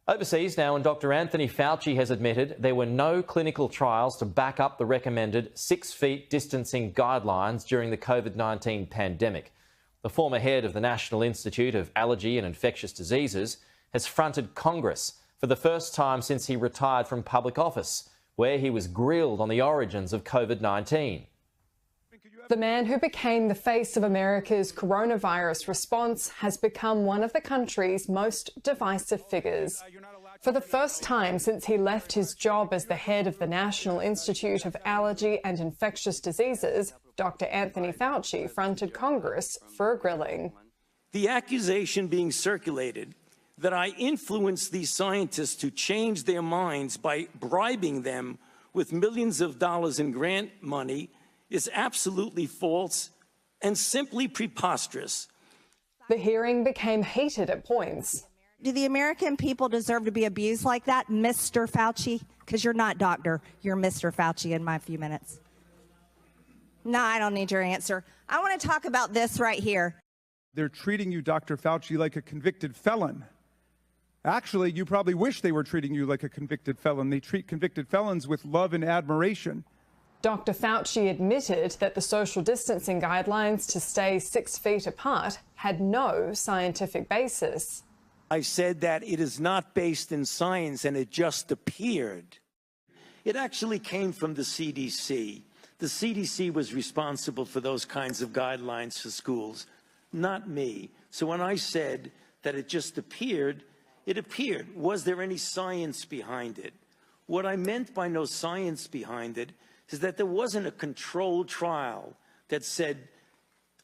Overseas now, and Dr. Anthony Fauci has admitted there were no clinical trials to back up the recommended 6 feet distancing guidelines during the COVID-19 pandemic. The former head of the National Institute of Allergy and Infectious Diseases has fronted Congress for the first time since he retired from public office, where he was grilled on the origins of COVID-19. The man who became the face of America's coronavirus response has become one of the country's most divisive figures. For the first time since he left his job as the head of the National Institute of Allergy and Infectious Diseases, Dr. Anthony Fauci fronted Congress for a grilling. The accusation being circulated that I influenced these scientists to change their minds by bribing them with millions of dollars in grant money is absolutely false and simply preposterous. The hearing became heated at points. Do the American people deserve to be abused like that, Mr. Fauci? Because you're not doctor, you're Mr. Fauci in my few minutes. No, I don't need your answer. I want to talk about this right here. They're treating you, Dr. Fauci, like a convicted felon. Actually, you probably wish they were treating you like a convicted felon. They treat convicted felons with love and admiration. Dr. Fauci admitted that the social distancing guidelines to stay 6 feet apart had no scientific basis. I said that it is not based in science and it just appeared. It actually came from the CDC. The CDC was responsible for those kinds of guidelines for schools, not me. So when I said that it just appeared, it appeared. Was there any science behind it? What I meant by no science behind it is that there wasn't a controlled trial that said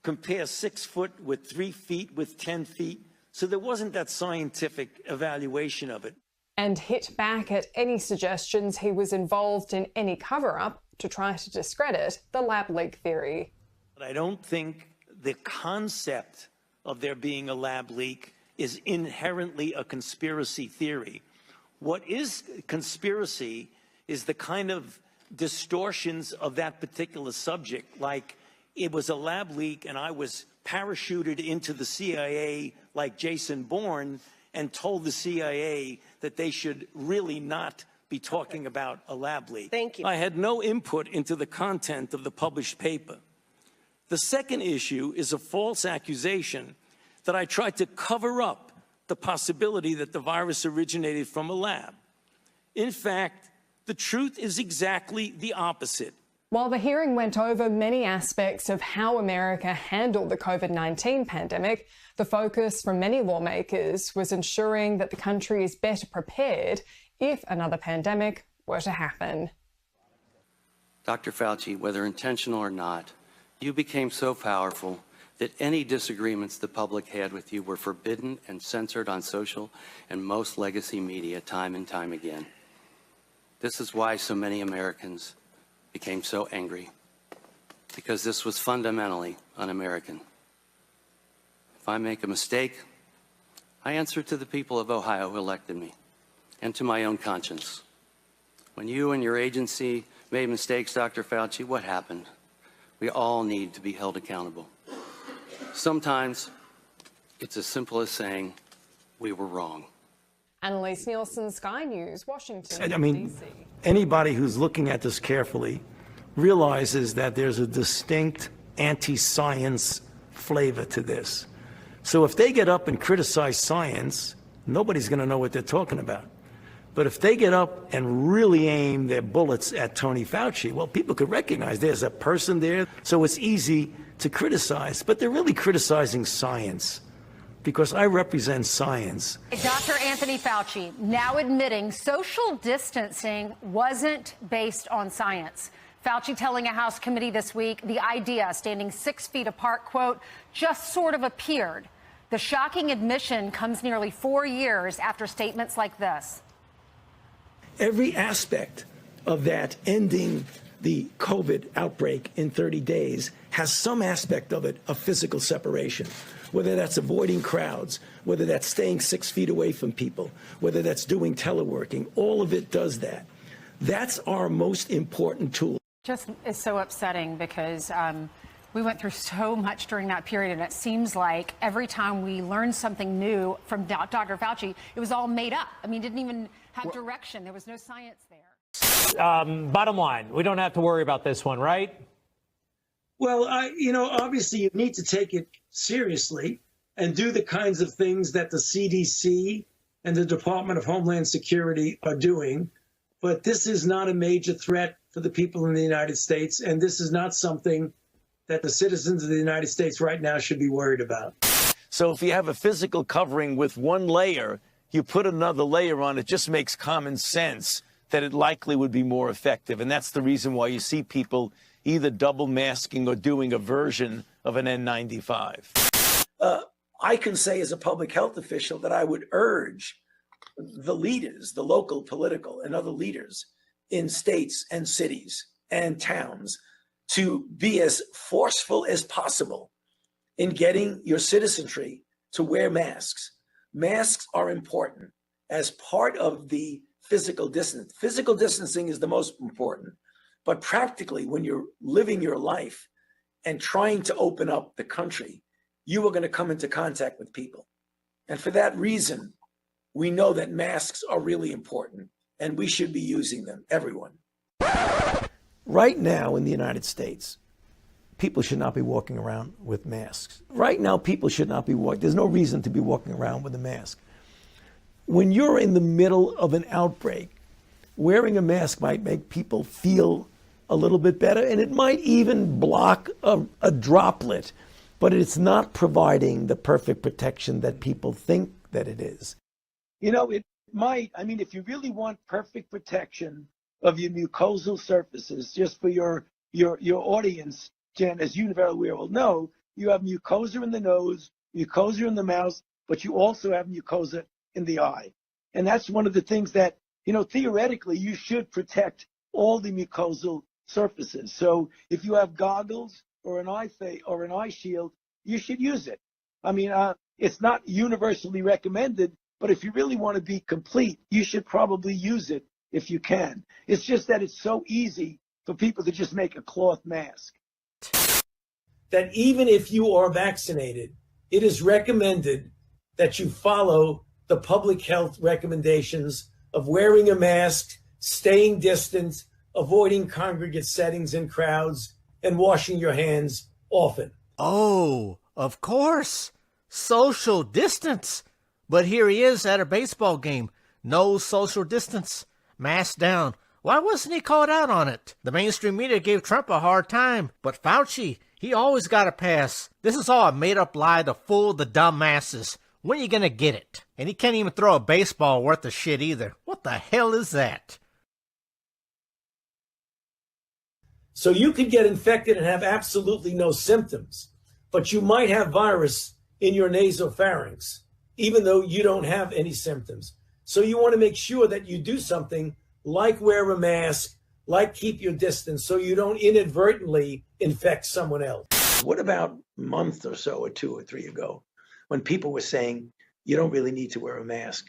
compare 6 foot with 3 feet with 10 feet. So there wasn't that scientific evaluation of it. And hit back at any suggestions he was involved in any cover-up to try to discredit the lab leak theory. But I don't think the concept of there being a lab leak is inherently a conspiracy theory. What is conspiracy is the kind of distortions of that particular subject, like it was a lab leak and I was parachuted into the CIA like Jason Bourne and told the CIA that they should really not be talking about a lab leak. Thank you. I had no input into the content of the published paper. The second issue is a false accusation that I tried to cover up the possibility that the virus originated from a lab. In fact, the truth is exactly the opposite. While the hearing went over many aspects of how America handled the COVID-19 pandemic, the focus from many lawmakers was ensuring that the country is better prepared if another pandemic were to happen. Dr. Fauci, whether intentional or not, you became so powerful that any disagreements the public had with you were forbidden and censored on social and most legacy media time and time again. This is why so many Americans became so angry, because this was fundamentally un-American. If I make a mistake, I answer to the people of Ohio who elected me and to my own conscience. When you and your agency made mistakes, Dr. Fauci, what happened? We all need to be held accountable. Sometimes it's as simple as saying, we were wrong. Annalise Nielsen, Sky News, Washington, I mean, D.C. Anybody who's looking at this carefully realizes that there's a distinct anti-science flavor to this. So if they get up and criticize science, nobody's going to know what they're talking about. But if they get up and really aim their bullets at Tony Fauci, well, people could recognize there's a person there, so it's easy to criticize. But they're really criticizing science, because I represent science. Dr. Anthony Fauci now admitting social distancing wasn't based on science. Fauci telling a House committee this week the idea standing 6 feet apart, quote, just sort of appeared. The shocking admission comes nearly 4 years after statements like this. Every aspect of that ending the COVID outbreak in 30 days has some aspect of it of physical separation, whether that's avoiding crowds, whether that's staying 6 feet away from people, whether that's doing teleworking. All of it does that. That's our most important tool. Just is so upsetting because We went through so much during that period, and it seems like every time we learned something new from Dr. Fauci, it was all made up. I mean, didn't even have direction. There was no science there. Bottom line, we don't have to worry about this one, right? Well, obviously you need to take it seriously and do the kinds of things that the CDC and the Department of Homeland Security are doing. But this is not a major threat for the people in the United States, and this is not something that the citizens of the United States right now should be worried about. So if you have a physical covering with one layer, you put another layer on, it just makes common sense that it likely would be more effective. And that's the reason why you see people either double masking or doing a version of an N95. I can say as a public health official that I would urge the leaders, the local political and other leaders in states and cities and towns to be as forceful as possible in getting your citizenry to wear masks. Masks are important as part of the physical distance. Physical distancing is the most important, but practically when you're living your life and trying to open up the country, you are going to come into contact with people. And for that reason, we know that masks are really important and we should be using them, everyone. Right now in the United States, people should not be walking around with masks. Right now, people should not be walking. There's no reason to be walking around with a mask. When you're in the middle of an outbreak, wearing a mask might make people feel a little bit better, and it might even block a droplet, but it's not providing the perfect protection that people think that it is. It might, if you really want perfect protection of your mucosal surfaces, just for your audience, Jen, as you very well know, you have mucosa in the nose, mucosa in the mouth, but you also have mucosa in the eye. And that's one of the things that, theoretically, you should protect all the mucosal surfaces. So if you have goggles or an eye shield, you should use it. It's not universally recommended, but if you really want to be complete, you should probably use it if you can. It's just that it's so easy for people to just make a cloth mask. That even if you are vaccinated, it is recommended that you follow the public health recommendations of wearing a mask, staying distant, avoiding congregate settings and crowds, and washing your hands often. Oh, of course. Social distance. But here he is at a baseball game. No social distance. Mask down. Why wasn't he called out on it? The mainstream media gave Trump a hard time, but Fauci, he always got a pass. This is all a made-up lie to fool the dumb masses. When are you gonna get it? And he can't even throw a baseball worth of shit either. What the hell is that? So you could get infected and have absolutely no symptoms, but you might have virus in your nasopharynx, even though you don't have any symptoms. So you want to make sure that you do something like wear a mask, like keep your distance, so you don't inadvertently infect someone else. What about a month or so, or 2 or 3 ago, when people were saying, you don't really need to wear a mask?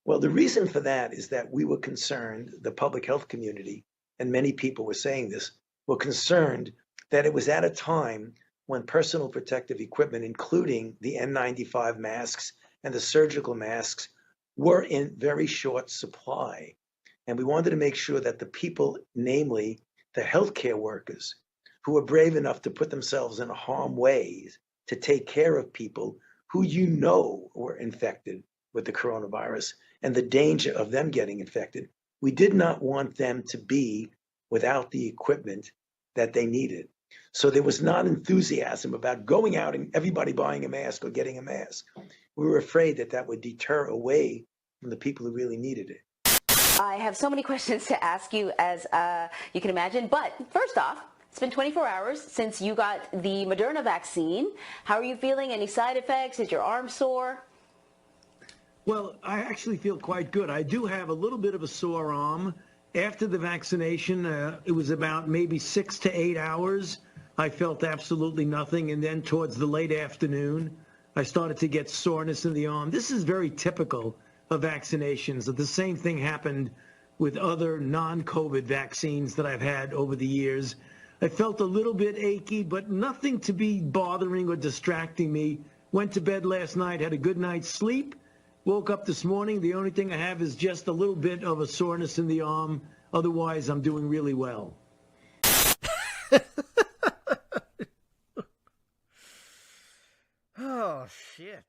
Well, the reason for that is that we were concerned, the public health community, and many people were saying this, were concerned that it was at a time when personal protective equipment, including the N95 masks and the surgical masks, were in very short supply. And we wanted to make sure that the people, namely the healthcare workers, who were brave enough to put themselves in harm's way to take care of people who were infected with the coronavirus and the danger of them getting infected, we did not want them to be without the equipment that they needed. So there was not enthusiasm about going out and everybody buying a mask or getting a mask. We were afraid that that would deter away from the people who really needed it. I have so many questions to ask you, as you can imagine. But first off, it's been 24 hours since you got the Moderna vaccine. How are you feeling? Any side effects? Is your arm sore? Well, I actually feel quite good. I do have a little bit of a sore arm. After the vaccination, it was about maybe 6 to 8 hours. I felt absolutely nothing. And then towards the late afternoon, I started to get soreness in the arm. This is very typical of vaccinations. The same thing happened with other non-COVID vaccines that I've had over the years. I felt a little bit achy, but nothing to be bothering or distracting me. Went to bed last night, had a good night's sleep. Woke up this morning. The only thing I have is just a little bit of a soreness in the arm. Otherwise, I'm doing really well. Oh, shit.